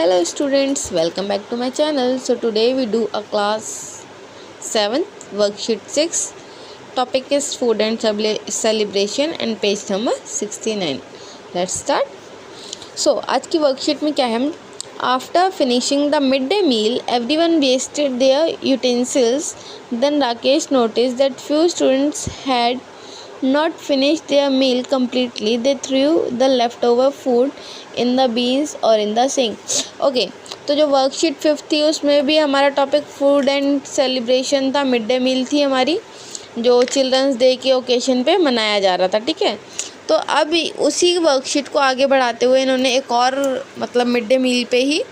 Hello students, welcome back to my channel. So today we do a class 7th worksheet 6. Topic is food and celebration and page number 69. Let's start. So आज की worksheet में क्या है? After finishing the midday meal, everyone wasted their utensils. Then Rakesh noticed that few students had not finished their meal completely. They threw the leftover food in the beans or in the sink. Okay तो जो worksheet 5 थी उसमें भी हमारा topic food and celebration था, mid day meal थी हमारी, जो चिल्ड्रंस डे के ओकेशन पे मनाया जा रहा था। ठीक है, तो अब उसी वर्कशीट को आगे बढ़ाते हुए इन्होंने एक और मतलब मिड डे मील पे ही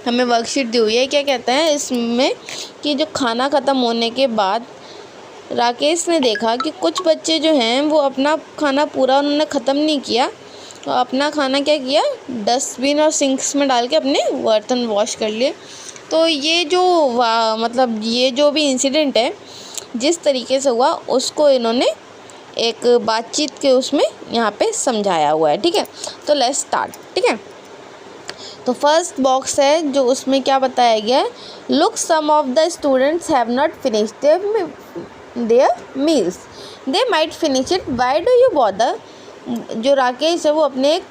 हमें वर्कशीट दी हुई है। क्या कहते हैं इसमें कि जो खाना ख़त्म होने के बाद राकेश ने देखा कि कुछ बच्चे जो हैं वो अपना खाना पूरा उन्होंने ख़त्म नहीं किया, तो अपना खाना क्या किया, डस्टबिन और सिंक्स में डाल के अपने बर्तन वॉश कर लिए। तो ये जो मतलब ये जो भी इंसिडेंट है जिस तरीके से हुआ उसको इन्होंने एक बातचीत के उसमें यहाँ पे समझाया हुआ है। ठीक है, तो लेट्स स्टार्ट। ठीक है, तो फर्स्ट बॉक्स है जो उसमें क्या बताया गया है, look some of the students have not finished their meals, they might finish it, why do you bother. जो राकेश है वो अपने एक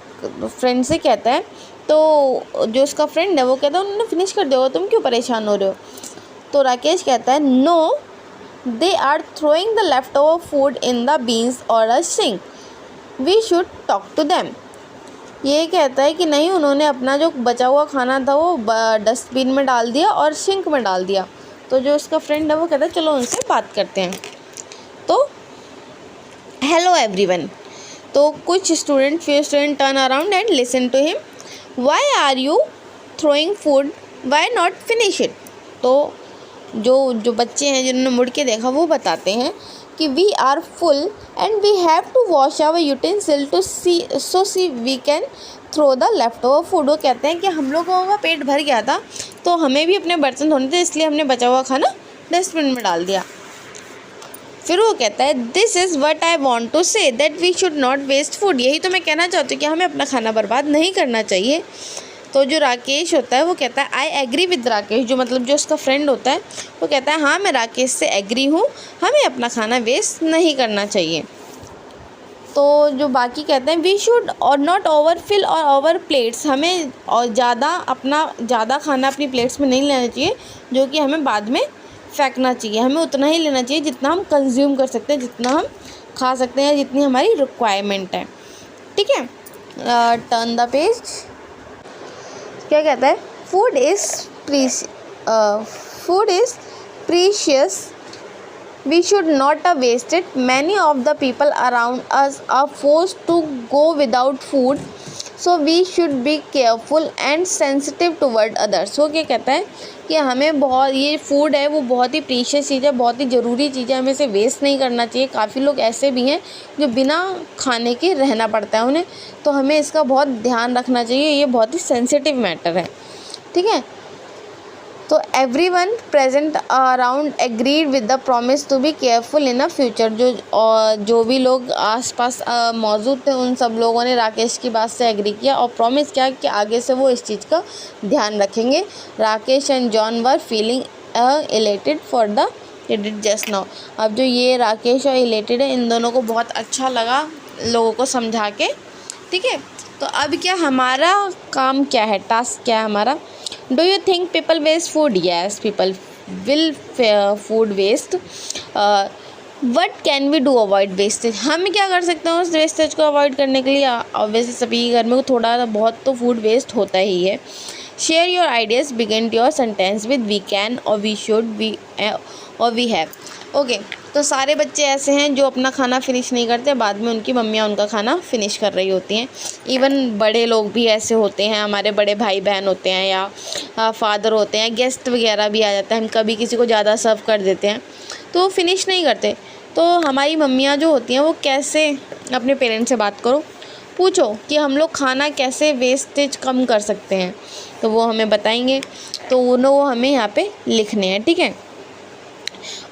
फ्रेंड से कहता है, तो जो उसका फ्रेंड है वो कहता है उन्होंने फिनिश कर दिया, तुम क्यों परेशान हो रहे हो। तो राकेश कहता है no, they are throwing the left over food in the bins और a sink, we should talk to them. ये कहता है कि नहीं, उन्होंने अपना जो बचा हुआ खाना था वो डस्टबिन में डाल दिया और सिंक में डाल दिया। तो जो उसका फ्रेंड है वो कहता है चलो उनसे बात करते हैं। तो हेलो एवरीवन, तो कुछ few student turn around and listen to him, why are you throwing food, why not finish it. तो जो बच्चे हैं जिन्होंने मुड़ के देखा वो बताते हैं कि we are full and we have to wash our utensil to see we can throw the left over food. वो कहते हैं कि हम लोगों का पेट भर गया था तो हमें भी अपने बर्तन धोने थे, इसलिए हमने बचा हुआ खाना डस्टबिन में डाल दिया। फिर वो कहता है this is what I want to say that we should not waste food, यही तो मैं कहना चाहती हूँ कि हमें अपना खाना बर्बाद नहीं करना चाहिए। तो जो राकेश होता है वो कहता है आई एग्री विद राकेश, जो मतलब जो उसका फ्रेंड होता है वो कहता है हाँ मैं राकेश से एग्री हूँ, हमें अपना खाना वेस्ट नहीं करना चाहिए। तो जो बाकी कहते हैं वी शुड और नॉट ओवर फिल और ओवर प्लेट्स, हमें और ज़्यादा खाना अपनी प्लेट्स में नहीं लेना चाहिए जो कि हमें बाद में फेंकना चाहिए। हमें उतना ही लेना चाहिए जितना हम कंज्यूम कर सकते हैं, जितना हम खा सकते हैं, जितनी हमारी रिक्वायरमेंट है। ठीक है, टर्न द पेज। क्या कहता है, food is precious, we should not waste it, many of the people around us are forced to go without food, so we should be careful and sensitive toward others. वो क्या कहता है कि हमें बहुत, ये फूड है वो बहुत ही प्रीशियस चीज़ है, बहुत ही ज़रूरी चीज़ है, हमें इसे वेस्ट नहीं करना चाहिए। काफ़ी लोग ऐसे भी हैं जो बिना खाने के रहना पड़ता है उन्हें, तो हमें इसका बहुत ध्यान रखना चाहिए, ये बहुत ही सेंसिटिव मैटर है। ठीक है, तो everyone present around agreed with the promise to be careful in a future. जो भी लोग आसपास मौजूद थे उन सब लोगों ने राकेश की बात से एग्री किया और प्रॉमिस किया कि आगे से वो इस चीज़ का ध्यान रखेंगे। Rakesh and John were feeling elated for the did just now. अब जो ये राकेश और इलेटेड है, इन दोनों को बहुत अच्छा लगा लोगों को समझा के। ठीक है, तो अब क्या हमारा काम क्या है, टास्क क्या है हमारा, do you think people waste food, yes people will food waste, what can we do avoid wastage, हम क्या कर सकते हैं उस वेस्टेज को अवॉइड करने के लिए। ऑब्वियसली सभी घर में थोड़ा बहुत तो फूड वेस्ट होता ही है। Share your ideas, begin your sentence with we can और वी शुड और वी हैव। ओके, तो सारे बच्चे ऐसे हैं जो अपना खाना फिनिश नहीं करते, बाद में उनकी मम्मियाँ उनका खाना फिनिश कर रही होती हैं। इवन बड़े लोग भी ऐसे होते हैं, हमारे बड़े भाई बहन होते हैं या फादर होते हैं, गेस्ट वगैरह भी आ जाते हैं, हम कभी किसी को ज़्यादा सर्व कर देते हैं तो वो फिनिश नहीं करते। तो हमारी मम्मियाँ जो होती हैं वो कैसे, अपने पेरेंट्स से बात करो, पूछो कि हम लोग खाना कैसे वेस्टेज कम कर सकते हैं, तो वो हमें बताएंगे, तो वो हमें यहाँ पे लिखने हैं। ठीक है,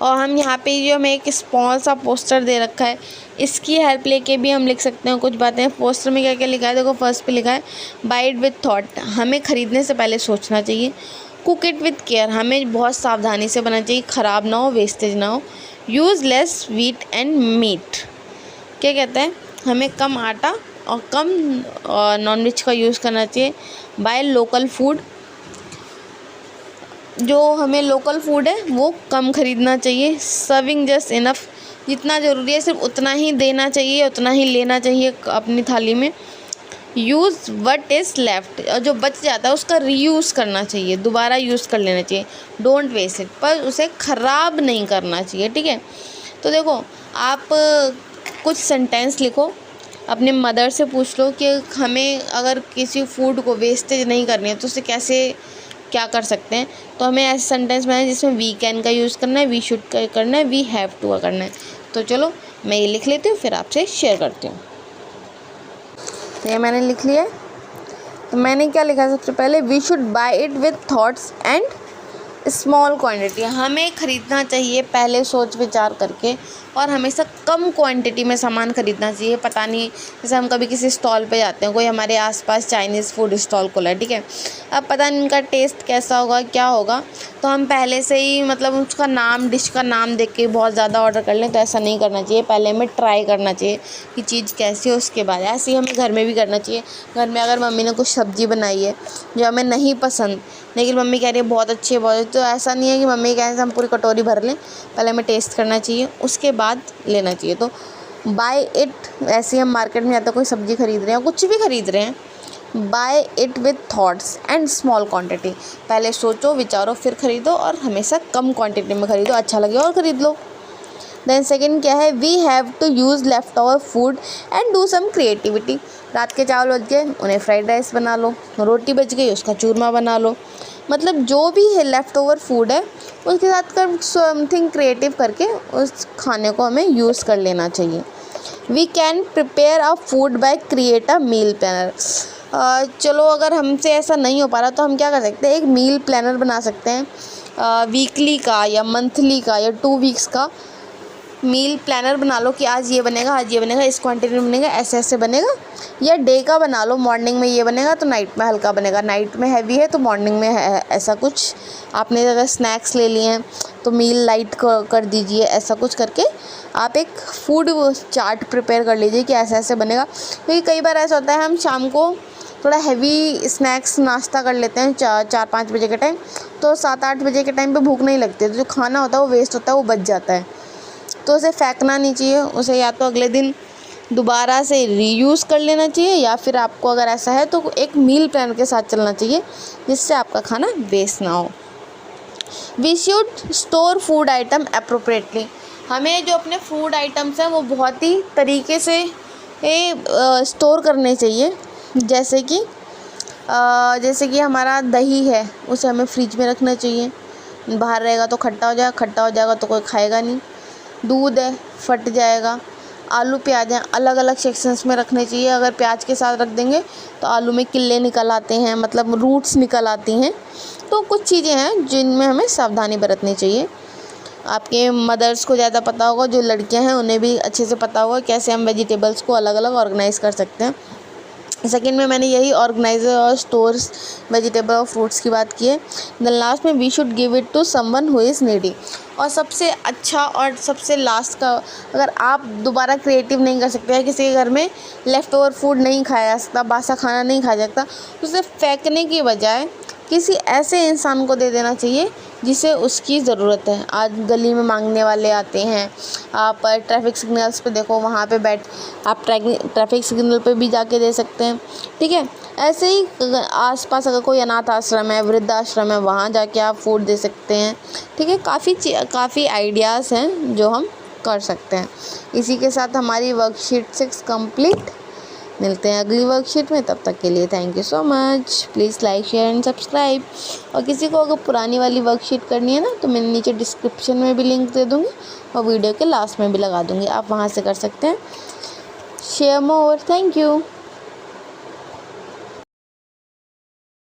और हम यहाँ पे जो हमें एक स्मॉल सा पोस्टर दे रखा है, इसकी हेल्प लेके भी हम लिख सकते हैं कुछ बातें। पोस्टर में क्या क्या लिखा है देखो, फर्स्ट पे लिखा है बाय इट विथ थॉट, हमें ख़रीदने से पहले सोचना चाहिए। कुक इट विथ केयर, हमें बहुत सावधानी से बनाना चाहिए, ख़राब ना हो, वेस्टेज ना हो। Use less wheat and meat, क्या कहते हैं, हमें कम आटा और कम नॉनवेज का यूज़ करना चाहिए। बाय लोकल फूड, जो हमें लोकल फूड है वो कम ख़रीदना चाहिए। सर्विंग जस्ट इनफ, जितना ज़रूरी है सिर्फ उतना ही देना चाहिए, उतना ही लेना चाहिए अपनी थाली में। यूज़ व्हाट इज़ लेफ्ट, और जो बच जाता है उसका रीयूज़ करना चाहिए, दोबारा यूज़ कर लेना चाहिए। डोंट वेस्ट इट, पर उसे ख़राब नहीं करना चाहिए, ठीक है। तो देखो, आप कुछ सेंटेंस लिखो, अपने मदर से पूछ लो कि हमें अगर किसी फूड को वेस्टेज नहीं करनी है तो उसे कैसे क्या कर सकते हैं। तो हमें ऐसे सेंटेंस बनाए जिसमें वी कैन का यूज़ करना है, वी शुड का करना है, वी हैव टू का करना है। तो चलो मैं ये लिख लेती हूँ, फिर आपसे शेयर करती हूँ। तो ये मैंने लिख लिया है। तो मैंने क्या लिखा है, सबसे पहले we should buy it with thoughts and small quantity, हमें ख़रीदना चाहिए पहले सोच विचार करके, और हमेशा कम क्वांटिटी में सामान ख़रीदना चाहिए। पता नहीं, जैसे हम कभी किसी स्टॉल पे जाते हैं, कोई हमारे आसपास चाइनीज़ फूड स्टॉल खुला है, ठीक है, अब पता नहीं इनका टेस्ट कैसा होगा, क्या होगा, तो हम पहले से ही मतलब उसका नाम, डिश का नाम देख के बहुत ज़्यादा ऑर्डर कर लें। तो ऐसा नहीं करना चाहिए, पहले हमें ट्राई करना चाहिए कि चीज़ कैसी है, उसके बाद। ऐसे ही हमें घर में भी करना चाहिए। घर में अगर मम्मी ने कुछ सब्ज़ी बनाई है जो हमें नहीं पसंद, लेकिन मम्मी कह रही है बहुत अच्छी है, बहुत अच्छी, तो ऐसा नहीं है कि मम्मी कहें से हम पूरी कटोरी भर लें, पहले हमें टेस्ट करना चाहिए, उसके बाद लेना चाहिए। तो बाय इट, ऐसे ही हम मार्केट में जाते कोई सब्ज़ी खरीद रहे हैं, कुछ भी खरीद रहे हैं, buy it with thoughts and small quantity, पहले सोचो विचारो फिर ख़रीदो, और हमेशा कम क्वांटिटी में ख़रीदो, अच्छा लगे और ख़रीद लो। देन सेकेंड क्या है, we have to use left over food and do some creativity, रात के चावल बच गए उन्हें फ्राइड राइस बना लो, रोटी बच गई उसका चूरमा बना लो, मतलब जो भी है लेफ़्ट ओवर फूड है उसके साथ कर समथिंग क्रिएटिव करके उस खाने को हमें यूज़ कर लेना चाहिए। We can prepare a food by create a meal planner, चलो अगर हमसे ऐसा नहीं हो पा रहा तो हम क्या कर सकते हैं, एक मील प्लानर बना सकते हैं, वीकली का या मंथली का या 2 वीक्स का मील प्लानर बना लो कि आज ये बनेगा, आज ये बनेगा, इस क्वांटिटी में बनेगा, ऐसे ऐसे बनेगा। या डे का बना लो, मॉर्निंग में ये बनेगा तो नाइट में हल्का बनेगा, नाइट में हैवी है तो मॉर्निंग में ऐसा कुछ। आपने अगर स्नैक्स ले लिए हैं तो मील लाइट कर दीजिए, ऐसा कुछ करके आप एक फूड चार्ट प्रिपेयर कर लीजिए कि ऐसे ऐसे बनेगा। क्योंकि कई बार ऐसा होता है हम शाम को थोड़ा हैवी स्नैक्स नाश्ता कर लेते हैं 4-5 बजे के टाइम, तो 7-8 बजे के टाइम पे भूख नहीं लगती, तो जो खाना होता है वो वेस्ट होता है, वो बच जाता है। तो उसे फेंकना नहीं चाहिए, उसे या तो अगले दिन दोबारा से रीयूज़ कर लेना चाहिए, या फिर आपको अगर ऐसा है तो एक मील प्लान के साथ चलना चाहिए जिससे आपका खाना वेस्ट ना हो। We should store food item appropriately, हमें जो अपने फूड आइटम्स हैं वो बहुत ही तरीके से स्टोर करने चाहिए। जैसे कि हमारा दही है उसे हमें फ्रिज में रखना चाहिए, बाहर रहेगा तो खट्टा हो जाएगा तो कोई खाएगा नहीं। दूध है फट जाएगा। आलू प्याज हैं अलग अलग सेक्शंस में रखने चाहिए, अगर प्याज के साथ रख देंगे तो आलू में किल्ले निकल आते हैं, मतलब रूट्स निकल आती हैं। तो कुछ चीज़ें हैं जिनमें हमें सावधानी बरतनी चाहिए। आपके मदर्स को ज़्यादा पता होगा, जो लड़कियां हैं उन्हें भी अच्छे से पता होगा कैसे हम वेजिटेबल्स को अलग अलग ऑर्गेनाइज़ कर सकते हैं। सेकेंड में मैंने यही ऑर्गेनाइजर और स्टोर्स वेजिटेबल और फ्रूट्स की बात की है। देन लास्ट में we should give it to someone who is needy. और सबसे अच्छा और सबसे लास्ट का, अगर आप दोबारा क्रिएटिव नहीं कर सकते हैं, किसी के घर में लेफ़्ट ओवर फूड नहीं खाया जा सकता, बासा खाना नहीं खाया जा सकता, तो उसे फेंकने की बजाय किसी ऐसे इंसान को दे देना चाहिए जिसे उसकी ज़रूरत है। आज गली में मांगने वाले आते हैं, आप ट्रैफिक सिग्नल्स पे देखो, वहाँ पे आप ट्रैफिक सिग्नल पे भी जाके दे सकते हैं, ठीक है। ऐसे ही आसपास अगर कोई अनाथ आश्रम है, वृद्धाश्रम है, वहाँ जाके आप फूड दे सकते हैं, ठीक है। काफ़ी आइडियाज़ हैं जो हम कर सकते हैं। इसी के साथ हमारी वर्कशीट 6 कंप्लीट। मिलते हैं अगली वर्कशीट में, तब तक के लिए thank you so much. Please like share and subscribe. और किसी को अगर पुरानी वाली वर्कशीट करनी है ना, तो मैं नीचे डिस्क्रिप्शन में भी लिंक दे दूँगी और वीडियो के लास्ट में भी लगा दूँगी, आप वहाँ से कर सकते हैं। Share more. Thank you.